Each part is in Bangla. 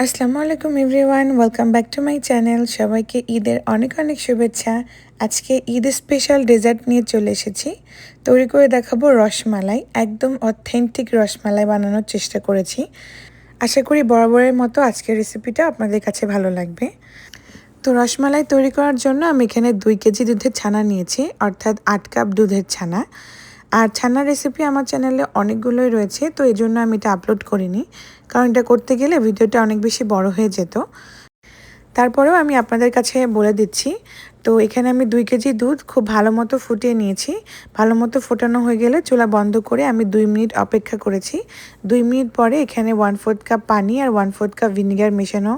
আসসালামু আলাইকুম everyone, welcome back to my channel. সবাইকে ঈদের অনেক অনেক শুভেচ্ছা। আজকে ঈদ স্পেশাল ডেজার্ট নিয়ে চলে এসেছি। তৈরি করে দেখাবো রসমালাই। একদম অথেন্টিক রসমালাই বানানোর চেষ্টা করেছি। আশা করি বরাবরের মতো আজকের রেসিপিটা আপনাদের কাছে ভালো লাগবে। তো রসমালাই তৈরি করার জন্য আমি এখানে 2 কেজি দুধের ছানা নিয়েছি, অর্থাৎ 8 কাপ দুধের ছানা। আর ছানার রেসিপি আমার চ্যানেলে অনেকগুলোই রয়েছে, তো এই জন্য আমি এটা আপলোড করিনি, কারণ এটা করতে গেলে ভিডিওটা অনেক বেশি বড় হয়ে যেত। তারপরেও আমি আপনাদের কাছে বলে দিচ্ছি। তো এখানে আমি 2 কেজি দুধ খুব ভালো মতো ফুটিয়ে নিয়েছি। ভালো মতো ফোটানো হয়ে গেলে চুলা বন্ধ করে আমি 2 মিনিট অপেক্ষা করেছি। 2 মিনিট পরে এখানে 1/4 কাপ পানি আর 1/4 কাপ ভিনেগার মেশানো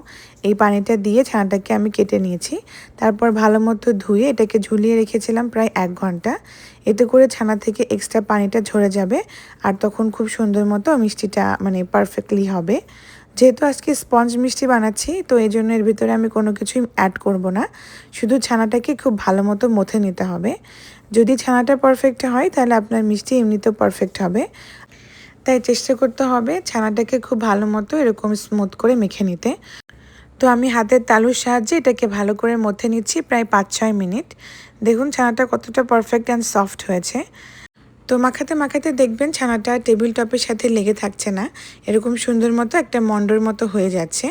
এই পানিটা দিয়ে ছানাটাকে আমি কেটে নিয়েছি। তারপর ভালো মতো ধুয়ে এটাকে ঝুলিয়ে রেখেছিলাম প্রায় 1 ঘন্টা। এতে করে ছানা থেকে এক্সট্রা পানিটা ঝরে যাবে, আর তখন খুব সুন্দর মতো মিষ্টিটা পারফেক্টলি হবে। যেহেতু আজকে স্পঞ্জ মিষ্টি বানাচ্ছি, তো এই জন্য এর ভিতরে আমি কোনো কিছুই অ্যাড করব না। শুধু ছানাটাকে খুব ভালো মতো মথে নিতে হবে। যদি ছানাটা পারফেক্ট হয় তাহলে আপনার মিষ্টি এমনিতেও পারফেক্ট হবে। তাই চেষ্টা করতে হবে ছানাটাকে খুব ভালো মতো এরকম স্মুথ করে মেখে নিতে। তো আমি হাতের তালুর সাহায্যে এটাকে ভালো করে মথে নিচ্ছি প্রায় 5-6 মিনিট। দেখুন ছানাটা কতটা পারফেক্ট অ্যান্ড সফট হয়েছে। তো মাখাতে মাখাতে দেখবেন ছানাটা টেবিল টপের সাথে লেগে থাকছে না, এরকম সুন্দর মতো একটা মন্ডর মতো হয়ে যাচ্ছে।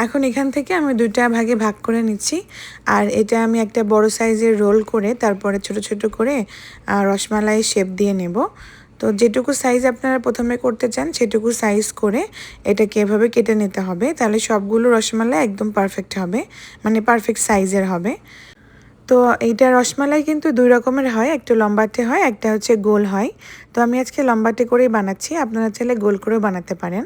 এখন এখান থেকে আমি 2টা ভাগে ভাগ করে নিচ্ছি, আর এটা আমি একটা বড় সাইজের রোল করে তারপরে ছোট ছোট করে রসমালাই শেপ দিয়ে নেব। তো যেটুকু সাইজ আপনারা প্রথমে করতে চান সেটুকু সাইজ করে এটাকে এভাবে কেটে নিতে হবে, তাহলে সবগুলো রসমালাই একদম পারফেক্ট হবে, পারফেক্ট সাইজের হবে। তো এইটা রসমালাই কিন্তু 2 রকমের হয়, একটা লম্বাটে হয়, একটা হচ্ছে গোল হয়। তো আমি আজকে লম্বাটে করেই বানাচ্ছি, আপনারা চাইলে গোল করেও বানাতে পারেন।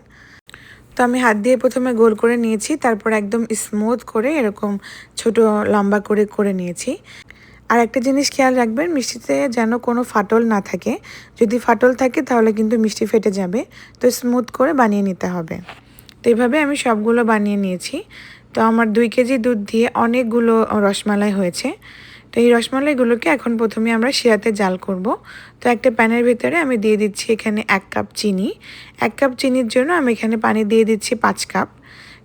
তো আমি হাত দিয়ে প্রথমে গোল করে নিয়েছি, তারপর একদম স্মুথ করে এরকম ছোট লম্বা করে করে নিয়েছি। আর একটা জিনিস খেয়াল রাখবেন, মিষ্টিতে যেন কোনো ফাটল না থাকে। যদি ফাটল থাকে তাহলে কিন্তু মিষ্টি ফেটে যাবে। তো স্মুথ করে বানিয়ে নিতে হবে। তো এইভাবে আমি সবগুলো বানিয়ে নিয়েছি। তো আমার 2 কেজি দুধ দিয়ে অনেকগুলো রসমালাই হয়েছে। তো এই রসমালাইগুলোকে এখন প্রথমে আমরা শিরাতে জাল করব। তো একটা প্যানের ভিতরে আমি দিয়ে দিচ্ছি এখানে 1 কাপ চিনি। 1 কাপ চিনির জন্য আমি এখানে পানি দিয়ে দিচ্ছি 5 কাপ।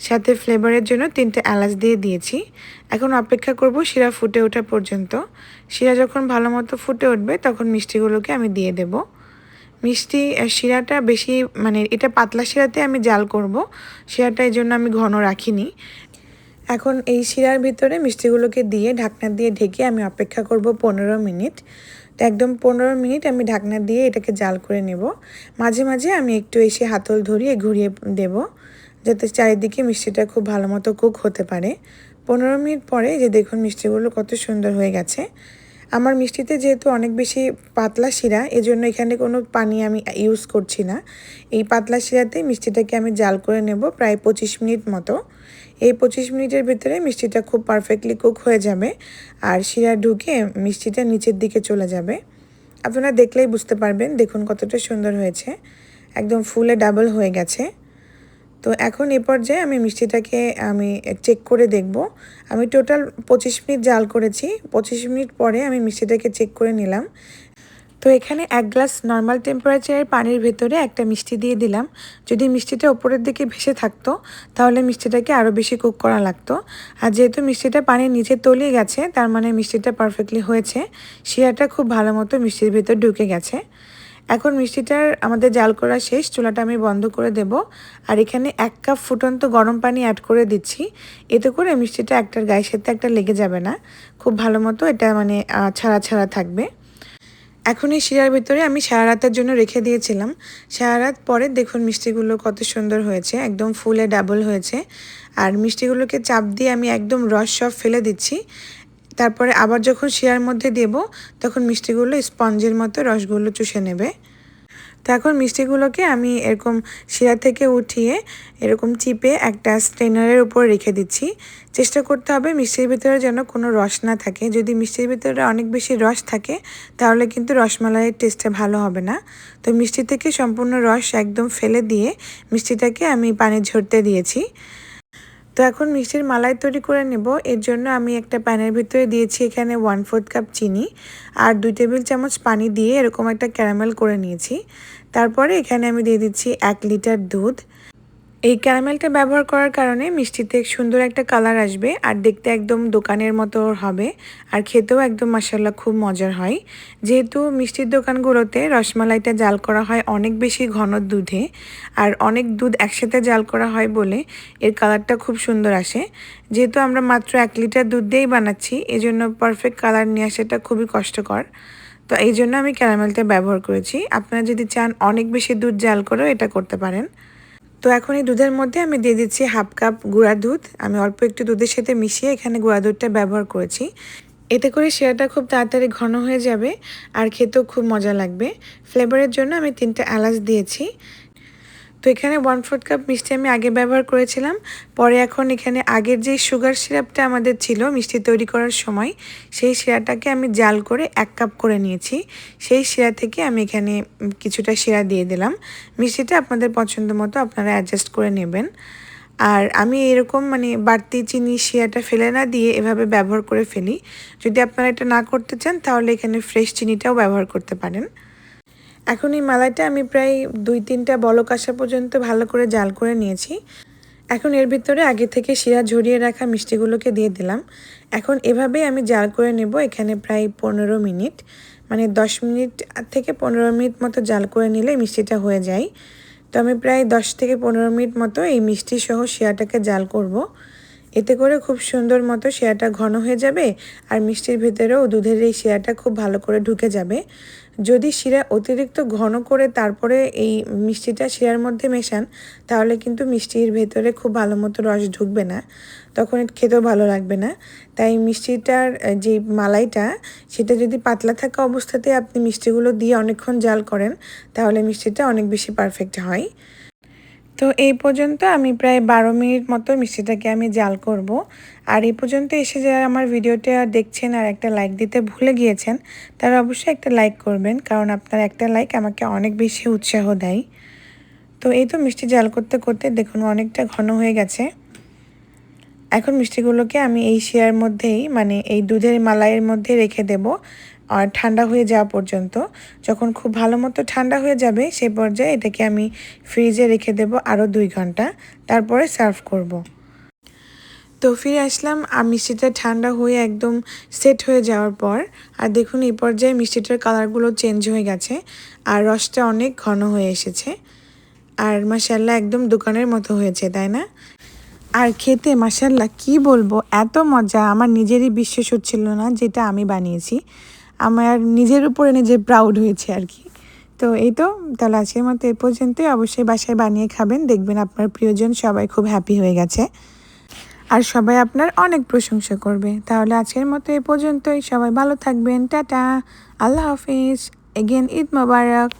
সাথে ফ্লেভারের জন্য 3টে এলাচ দিয়ে দিয়েছি। এখন অপেক্ষা করব শিরা ফুটে ওঠা পর্যন্ত। শিরা যখন ভালো মতো ফুটে উঠবে তখন মিষ্টিগুলোকে আমি দিয়ে দেব। শিরাটা বেশি এটা পাতলা শিরাতে আমি জাল করব। শিরাটা এই জন্য আমি ঘন রাখিনি। এখন এই শিরার ভিতরে মিষ্টিগুলোকে দিয়ে ঢাকনা দিয়ে ঢেকে আমি অপেক্ষা করব 15 মিনিট। তো একদম 15 মিনিট আমি ঢাকনা দিয়ে এটাকে জাল করে নেব। মাঝে মাঝে আমি একটু এসে হাতল ধরিয়ে ঘুরিয়ে দেব, যাতে চারিদিকে মিষ্টিটা খুব ভালো মতো কুক হতে পারে। 15 মিনিট পরে যে দেখুন মিষ্টিগুলো কত সুন্দর হয়ে গেছে। আমার মিষ্টিতে যেহেতু অনেক বেশি পাতলা শিরা, এজন্য এখানে কোনো পানি আমি ইউজ করছি না। এই পাতলা শিরাতে মিষ্টিটাকে আমি জাল করে নেব প্রায় 25 মিনিট মতো। এই 25 মিনিটের ভিতরে মিষ্টিটা খুব পারফেক্টলি কুক হয়ে যাবে, আর শিরা ঢুকে মিষ্টিটা নিচের দিকে চলে যাবে। আপনারা দেখলেই বুঝতে পারবেন, দেখুন কতটা সুন্দর হয়েছে, একদম ফুলে ডাবল হয়ে গেছে। তো এখন এই পর্যায়ে আমি মিষ্টিটাকে চেক করে দেখব। আমি টোটাল 25 মিনিট জাল করেছি। 25 মিনিট পরে আমি মিষ্টিটাকে চেক করে নিলাম। তো এখানে 1 গ্লাস নর্মাল টেম্পারেচারের পানির ভেতরে একটা মিষ্টি দিয়ে দিলাম। যদি মিষ্টিটা উপরের দিকে ভেসে থাকতো তাহলে মিষ্টিটাকে আরও বেশি কুক করা লাগতো। আর যেহেতু মিষ্টিটা পানির নিচে তলিয়ে গেছে, তার মানে মিষ্টিটা পারফেক্টলি হয়েছে। শিরাটা খুব ভালো মতো মিষ্টির ভেতর ঢুকে গেছে। এখন মিষ্টিটার আমাদের জাল করা শেষ, চুলাটা আমি বন্ধ করে দেব। আর এখানে 1 কাপ ফুটন্ত গরম পানি অ্যাড করে দিচ্ছি। এতে করে মিষ্টিটা একটার গায়ের সাথে একটা লেগে যাবে না, খুব ভালো মতো এটা ছাড়া ছাড়া থাকবে। এখন এই শিরার ভিতরে আমি সারা রাতের জন্য রেখে দিয়েছিলাম। সারা রাত পরে দেখুন মিষ্টিগুলো কত সুন্দর হয়েছে, একদম ফুলে ডাবল হয়েছে। আর মিষ্টিগুলোকে চাপ দিয়ে আমি একদম রস সব ফেলে দিচ্ছি। তারপরে আবার যখন শিরার মধ্যে দেব তখন মিষ্টিগুলো স্পঞ্জের মতো রসগুলো চুষে নেবে। তো এখন মিষ্টিগুলোকে আমি এরকম শিরা থেকে উঠিয়ে এরকম চিপে একটা স্ট্রেনারের উপর রেখে দিচ্ছি। চেষ্টা করতে হবে মিষ্টির ভিতরে যেন কোনো রস না থাকে। যদি মিষ্টির ভিতরে অনেক বেশি রস থাকে তাহলে কিন্তু রসমালাইয়ের টেস্টটা ভালো হবে না। তো মিষ্টি থেকে সম্পূর্ণ রস একদম ফেলে দিয়ে মিষ্টিটাকে আমি পানি ঝরতে দিয়েছি। তো এখন মিষ্টির মালাই তৈরি করে নেব। এর জন্য আমি একটা প্যানের ভিতরে দিয়েছি এখানে 1/4 কাপ চিনি আর 2 টেবিল চামচ পানি দিয়ে এরকম একটা ক্যারামেল করে নিয়েছি। তারপরে এখানে আমি দিয়ে দিচ্ছি 1 লিটার দুধ। এই ক্যারামেলটা ব্যবহার করার কারণে মিষ্টিতে সুন্দর একটা কালার আসবে আর দেখতে একদম দোকানের মতো হবে আর খেতেও একদম মাশাআল্লাহ খুব মজার হয়। যেহেতু মিষ্টির দোকানগুলোতে রসমালাইটা জাল করা হয় অনেক বেশি ঘন দুধে আর অনেক দুধ একসাথে জাল করা হয় বলে এর কালারটা খুব সুন্দর আসে। যেহেতু আমরা মাত্র 1 লিটার দুধ দিয়েই বানাচ্ছি এজন্য পারফেক্ট কালার নিয়ে আসাটা খুবই কষ্টকর। তো এই জন্য আমি ক্যারামেলটা ব্যবহার করেছি। আপনারা যদি চান অনেক বেশি দুধ জাল করেও এটা করতে পারেন। তো এখন এই দুধের মধ্যে আমি দিয়ে দিচ্ছি 1/2 কাপ গুঁড়া দুধ। আমি অল্প একটু দুধের সাথে মিশিয়ে এখানে গুঁড়া দুধটা ব্যবহার করেছি। এতে করে শিরাটা খুব তাড়াতাড়ি ঘন হয়ে যাবে আর খেতেও খুব মজা লাগবে। ফ্লেভারের জন্য আমি 3টা এলাচ দিয়েছি। তো এখানে 1/4 কাপ মিষ্টি আমি আগে ব্যবহার করেছিলাম। পরে এখন এখানে আগের যে সুগার সিরাপটা আমাদের ছিল মিষ্টি তৈরি করার সময়, সেই শিরাটাকে আমি জাল করে 1 কাপ করে নিয়েছি। সেই শিরা থেকে আমি এখানে কিছুটা শিরা দিয়ে দিলাম। মিষ্টিটা আপনাদের পছন্দ মতো আপনারা অ্যাডজাস্ট করে নেবেন। আর আমি এরকম বাড়তি চিনি শিরাটা ফেলে না দিয়ে এভাবে ব্যবহার করে ফেলি। যদি আপনারা এটা না করতে চান তাহলে এখানে ফ্রেশ চিনিটাও ব্যবহার করতে পারেন। এখন এই মালাইটা আমি প্রায় 2-3টা বলক আসা পর্যন্ত ভালো করে জাল করে নিয়েছি। এখন এর ভিতরে আগে থেকে শিরা ঝরিয়ে রাখা মিষ্টিগুলোকে দিয়ে দিলাম। এখন এভাবেই আমি জাল করে নেব এখানে প্রায় 15 মিনিট, 10 মিনিট থেকে 15 মিনিট মতো জাল করে নিলে মিষ্টিটা হয়ে যায়। তো আমি প্রায় 10 থেকে 15 মিনিট মতো এই মিষ্টি সহ শিরাটাকে জাল করব। এতে করে খুব সুন্দর মতো শিরাটা ঘন হয়ে যাবে আর মিষ্টির ভিতরেও দুধের এই শিরাটা খুব ভালো করে ঢুকে যাবে। যদি শিরা অতিরিক্ত ঘন করে তারপরে এই মিষ্টিটা শিরার মধ্যে মেশান তাহলে কিন্তু মিষ্টির ভেতরে খুব ভালো মতো রস ঢুকবে না, তখন খেতেও ভালো লাগবে না। তাই মিষ্টিটার যে মালাইটা সেটা যদি পাতলা থাকা অবস্থাতে আপনি মিষ্টিগুলো দিয়ে অনেকক্ষণ জাল করেন তাহলে মিষ্টিটা অনেক বেশি পারফেক্ট হয়। তো এই পর্যন্ত আমি প্রায় 12 মিনিট মতো মিষ্টিটাকে আমি জাল করব। আর এই পর্যন্ত এসে যারা আমার ভিডিওটা দেখছেন আর একটা লাইক দিতে ভুলে গিয়েছেন তারা অবশ্যই একটা লাইক করবেন, কারণ আপনার একটা লাইক আমাকে অনেক বেশি উৎসাহ দেয়। তো এই তো মিষ্টি জাল করতে করতে দেখুন অনেকটা ঘন হয়ে গেছে। এখন মিষ্টিগুলোকে আমি এই শিরার মধ্যেই এই দুধের মালাইয়ের মধ্যে রেখে দেব আর ঠান্ডা হয়ে যাওয়া পর্যন্ত। যখন খুব ভালো মতো ঠান্ডা হয়ে যাবে সেই পর্যায়ে এটাকে আমি ফ্রিজে রেখে দেব আরও 2 ঘন্টা, তারপরে সার্ভ করব। তো ফিরে আসলাম আর মিষ্টিটা ঠান্ডা হয়ে একদম সেট হয়ে যাওয়ার পর। আর দেখুন এই পর্যায়ে মিষ্টিটার কালারগুলো চেঞ্জ হয়ে গেছে আর রসটা অনেক ঘন হয়ে এসেছে আর মাশাআল্লাহ একদম দোকানের মতো হয়েছে, তাই না? আর খেতে মাশাআল্লাহ কি বলবো, এত মজা, আমার নিজেরই বিশ্বাস হচ্ছিল না যেটা আমি বানিয়েছি। আমার নিজের উপরে নিজে প্রাউড হয়েছে আর কি। তো এই তো, তাহলে আজকের মতো এ পর্যন্তই। অবশ্যই বাসায় বানিয়ে খাবেন, দেখবেন আপনার প্রিয়জন সবাই খুব হ্যাপি হয়ে গেছে আর সবাই আপনার অনেক প্রশংসা করবে। তাহলে আজকের মতো এ পর্যন্তই, সবাই ভালো থাকবেন, টাটা, আল্লাহ হাফিজ, এগেন ঈদ মোবারক।